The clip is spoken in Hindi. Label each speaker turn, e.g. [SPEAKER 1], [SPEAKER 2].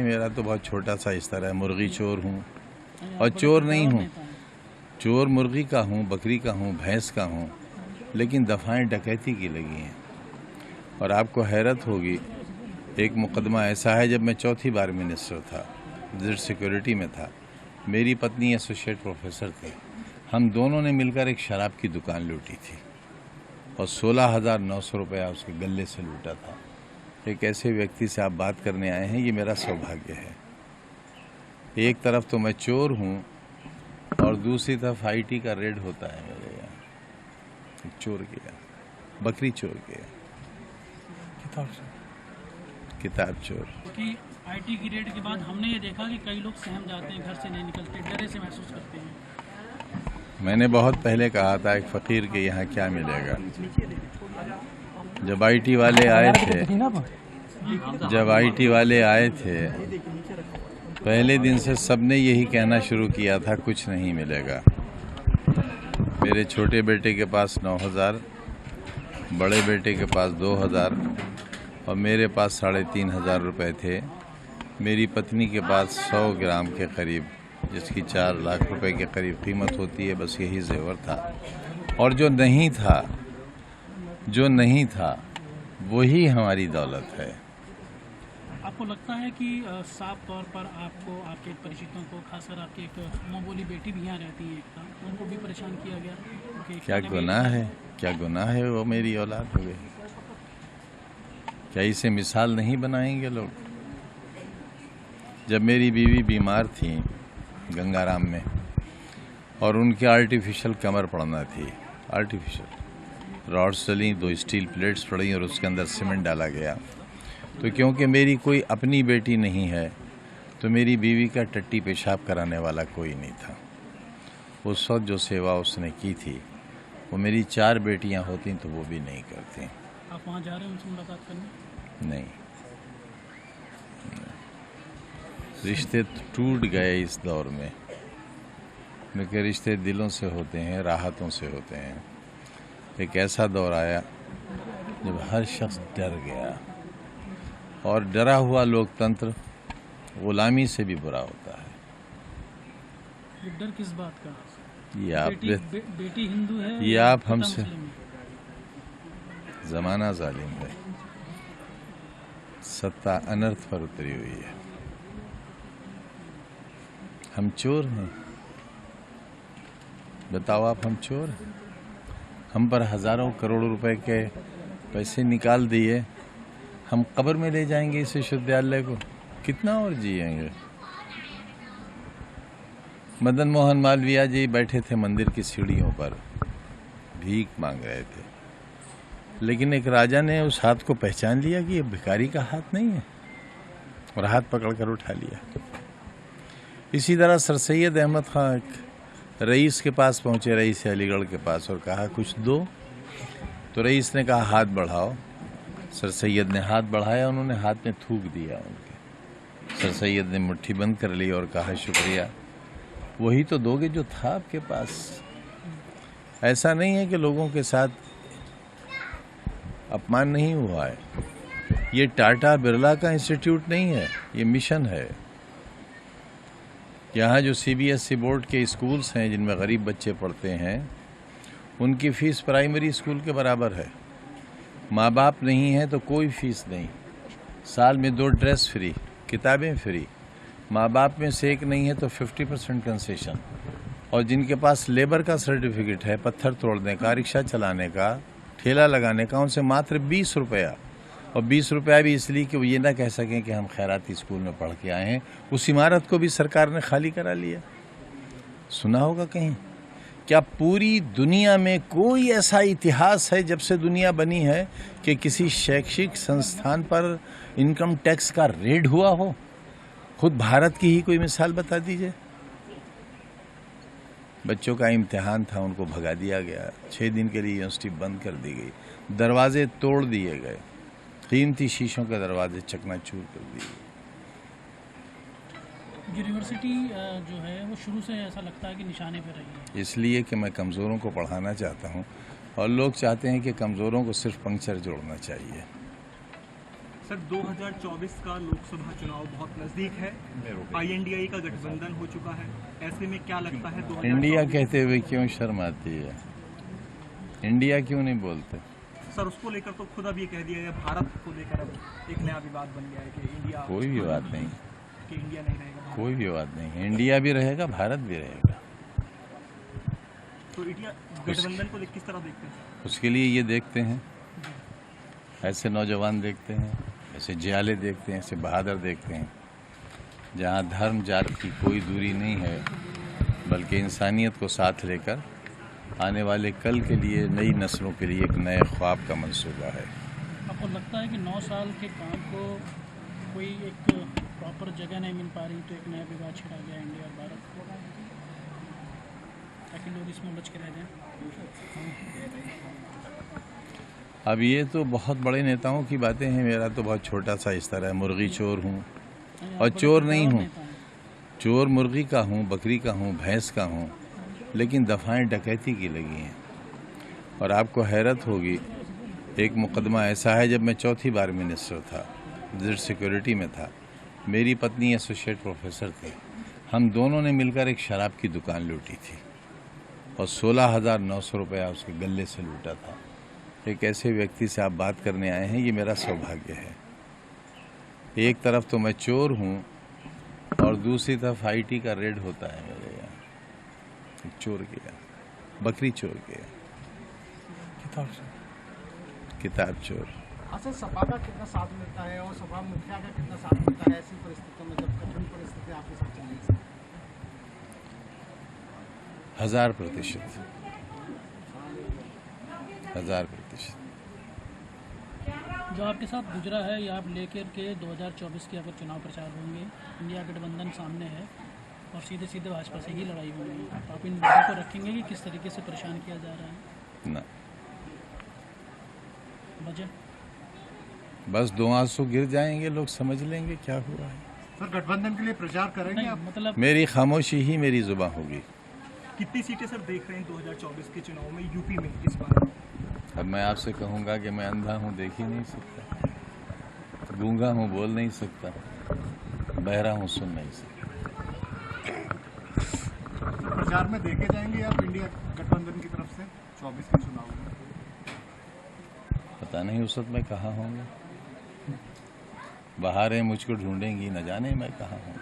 [SPEAKER 1] मेरा तो बहुत छोटा सा स्तर है। मुर्गी चोर हूँ और चोर नहीं हूँ। चोर मुर्गी का हूँ, बकरी का हूँ, भैंस का हूँ, लेकिन दफ़ाएं डकैती की लगी हैं। और आपको हैरत होगी, एक मुकदमा ऐसा है, जब मैं चौथी बार मिनिस्टर था, विजिट सिक्योरिटी में था, मेरी पत्नी एसोसिएट प्रोफेसर थी, हम दोनों ने मिलकर एक शराब की दुकान लूटी थी और 16,900 रुपया उसके गले से लूटा था। एक ऐसे व्यक्ति से आप बात करने आए हैं, ये मेरा सौभाग्य है। एक तरफ तो मैं चोर हूँ और दूसरी तरफ आईटी का रेड होता है मेरे यहाँ। चोर गया, बकरी चोर गया, किताब चोर।
[SPEAKER 2] कि आईटी की रेड के बाद हमने ये देखा कि कई लोग सहम जाते हैं, घर से नहीं निकलते, डरे से महसूस करते हैं।
[SPEAKER 1] मैंने बहुत पहले कहा था एक फ़कीर के यहाँ क्या मिलेगा। जब आईटी वाले आए थे, पहले दिन से सबने यही कहना शुरू किया था, कुछ नहीं मिलेगा। मेरे छोटे बेटे के पास 9,000, बड़े बेटे के पास 2,000 और मेरे पास 3,500 रुपये थे। मेरी पत्नी के पास 100 ग्राम के करीब, जिसकी 4 लाख रुपए के करीब कीमत होती है, बस यही जेवर था। और जो नहीं था वही हमारी दौलत है।
[SPEAKER 2] आपको लगता है कि साफ तौर पर आपको, आपके परिचितों को, खासकर आपकी एक माँ बोली बेटी भी यहाँ रहती है, उनको भी परेशान किया गया?
[SPEAKER 1] क्या गुनाह है वो मेरी औलाद हो गई? क्या इसे मिसाल नहीं बनाएंगे लोग? जब मेरी बीवी बीमार थी गंगाराम में और उनके आर्टिफिशियल कमर पड़ना थी, आर्टिफिशियल रॉड्स चली, 2 स्टील प्लेट्स पड़ी और उसके अंदर सीमेंट डाला गया, तो क्योंकि मेरी कोई अपनी बेटी नहीं है तो मेरी बीवी का टट्टी पेशाब कराने वाला कोई नहीं था। उस वक्त जो सेवा उसने की थी वो मेरी 4 बेटियां होती तो वो भी नहीं करती।
[SPEAKER 2] आप वहाँ जा रहे हैं उनसे मुलाकात करने?
[SPEAKER 1] नहीं, रिश्ते टूट गए इस दौर में, क्योंकि रिश्ते दिलों से होते हैं, राहतों से होते हैं। एक ऐसा दौर आया जब हर शख्स डर गया, और डरा हुआ लोकतंत्र गुलामी से भी बुरा होता है।
[SPEAKER 2] ये डर किस बात का? बेटी हिंदू है,
[SPEAKER 1] ये आप हमसे, जमाना जालिम है, सत्ता अनर्थ पर उतरी हुई है। हम चोर हैं, बताओ आप, हम चोर हैं? हम पर हजारों करोड़ों रुपए के पैसे निकाल दिए, हम कब्र में ले जाएंगे इस विश्वविद्यालय को, कितना और जिएंगे? मदन मोहन मालवीय जी बैठे थे मंदिर की सीढ़ियों पर, भीख मांग रहे थे, लेकिन एक राजा ने उस हाथ को पहचान लिया कि ये भिखारी का हाथ नहीं है, और हाथ पकड़कर उठा लिया। इसी तरह सर सैयद अहमद खान रईस के पास पहुंचे, रईस अलीगढ़ के पास, और कहा कुछ दो, तो रईस ने कहा हाथ बढ़ाओ। सर सैयद ने हाथ बढ़ाया, उन्होंने हाथ में थूक दिया उनके। सर सैयद ने मुट्ठी बंद कर ली और कहा शुक्रिया। वही तो दोगे जो था आपके पास। ऐसा नहीं है कि लोगों के साथ अपमान नहीं हुआ है। ये टाटा बिरला का इंस्टीट्यूट नहीं है, ये मिशन है। यहाँ जो सीबीएसई बोर्ड के स्कूल्स हैं जिनमें गरीब बच्चे पढ़ते हैं, उनकी फीस प्राइमरी स्कूल के बराबर है। माँ बाप नहीं है तो कोई फीस नहीं, साल में 2 ड्रेस फ्री, किताबें फ्री। माँ बाप में से एक नहीं है तो 50% कंसेशन। और जिनके पास लेबर का सर्टिफिकेट है, पत्थर तोड़ने का, रिक्शा चलाने का, ठेला लगाने का, उनसे मात्र 20 रुपया, और 20 रुपया भी इसलिए कि वो ये ना कह सकें कि हम खैराती स्कूल में पढ़ के आए हैं। उस इमारत को भी सरकार ने खाली करा लिया। सुना होगा कहीं? क्या पूरी दुनिया में कोई ऐसा इतिहास है जब से दुनिया बनी है कि किसी शैक्षिक संस्थान पर इनकम टैक्स का रेड हुआ हो? खुद भारत की ही कोई मिसाल बता दीजिए। बच्चों का इम्तिहान था, उनको भगा दिया गया, 6 दिन के लिए यूनिवर्सिटी बंद कर दी गई, दरवाजे तोड़ दिए गए, कीमती शीशों के दरवाजे चकनाचूर कर दिए।
[SPEAKER 2] यूनिवर्सिटी जो है वो शुरू से ऐसा लगता है कि निशाने पे रही है,
[SPEAKER 1] इसलिए कि मैं कमज़ोरों को पढ़ाना चाहता हूँ, और लोग चाहते हैं कि कमज़ोरों को सिर्फ पंक्चर जोड़ना चाहिए।
[SPEAKER 3] सर 2024 का लोकसभा चुनाव बहुत नजदीक है। INDI का गठबंधन हो चुका है, ऐसे में क्या लगता है 2024
[SPEAKER 1] इंडिया कहते हुए क्यों शर्म आती है? इंडिया क्यों नहीं बोलते?
[SPEAKER 3] सर उसको लेकर तो खुद अब ये कह दिया है, भारत को लेकर अब एक नया विवाद बन गया है कि इंडिया
[SPEAKER 1] कोई विवाद नहीं,
[SPEAKER 3] कि इंडिया नहीं रहेगा,
[SPEAKER 1] कोई विवाद नहीं। इंडिया भी रहेगा, भारत भी रहेगा।
[SPEAKER 3] तो इंडिया गठबंधन को किस तरह देखते हैं सर?
[SPEAKER 1] उसके लिए ये देखते हैं, ऐसे नौजवान देखते हैं, ऐसे जियाले देखते हैं, ऐसे बहादुर देखते हैं, जहाँ धर्म जात की कोई दूरी नहीं है, बल्कि इंसानियत को साथ लेकर आने वाले कल के लिए, नई नस्लों के लिए एक नए ख्वाब का मंसूबा है।
[SPEAKER 2] आपको लगता है कि 9 साल के काम को कोई एक प्रॉपर जगह नहीं मिल पा रही, तो एक नया विवाद छिड़ा गया इंडिया और भारत को, ताकि लोग इसमें बच के रह जाएं?
[SPEAKER 1] अब ये तो बहुत बड़े नेताओं की बातें हैं, मेरा तो बहुत छोटा सा स्तर है। मुर्गी चोर हूँ और चोर नहीं हूँ। चोर मुर्गी का हूँ, बकरी का हूँ, भैंस का हूँ, लेकिन दफ़ाएं डकैती की लगी हैं। और आपको हैरत होगी, एक मुकदमा ऐसा है, जब मैं चौथी बार मिनिस्टर था, विजिट सिक्योरिटी में था, मेरी पत्नी एसोसिएट प्रोफेसर थी, हम दोनों ने मिलकर एक शराब की दुकान लूटी थी और 16,900 रुपया उसके गले से लूटा था। एक ऐसे व्यक्ति से आप बात करने आए हैं, ये मेरा सौभाग्य है। एक तरफ तो मैं चोर हूँ और दूसरी तरफ IT का रेड होता है मेरे यहाँ। चोर गया, बकरी चोर गया, किताब चोर।
[SPEAKER 4] अच्छा, सपा का कितना साथ मिलता है और सपा मुखिया का कितना साथ मिलता है ऐसी परिस्थितियों में, जब कठिन परिस्थिति आपके साथ चल रही है?
[SPEAKER 1] 1000%, 1000%।
[SPEAKER 2] जो आपके साथ गुजरा है, या आप लेकर के 2024 के अगर चुनाव प्रचार होंगे, इंडिया गठबंधन सामने है और सीधे सीधे भाजपा से ही लड़ाई होगी, तो आप इन मुद्दों को रखेंगे कि किस तरीके से परेशान किया जा रहा है?
[SPEAKER 1] ना,
[SPEAKER 2] वजह
[SPEAKER 1] बस 2 आंसू गिर जाएंगे, लोग समझ लेंगे क्या हुआ है।
[SPEAKER 4] सर, गठबंधन के लिए प्रचार करेंगे
[SPEAKER 2] नहीं,
[SPEAKER 4] आप?
[SPEAKER 2] मतलब
[SPEAKER 1] मेरी खामोशी ही मेरी जुबान होगी।
[SPEAKER 3] कितनी सीटें सर देख रहे हैं 2024 के चुनाव में यूपी में इस बार?
[SPEAKER 1] अब मैं आपसे कहूँगा कि मैं अंधा हूँ, देख ही नहीं सकता, गूंगा हूँ, बोल नहीं सकता, बहरा हूँ, सुन नहीं सकता।
[SPEAKER 4] तो प्रचार में देखे जाएंगे आप इंडिया गठबंधन की तरफ से 24 के चुनाव में?
[SPEAKER 1] पता नहीं उस वक्त मैं कहाँ होंगे, बाहर है, मुझको ढूंढेंगी, न जाने मैं कहाँ हूँ।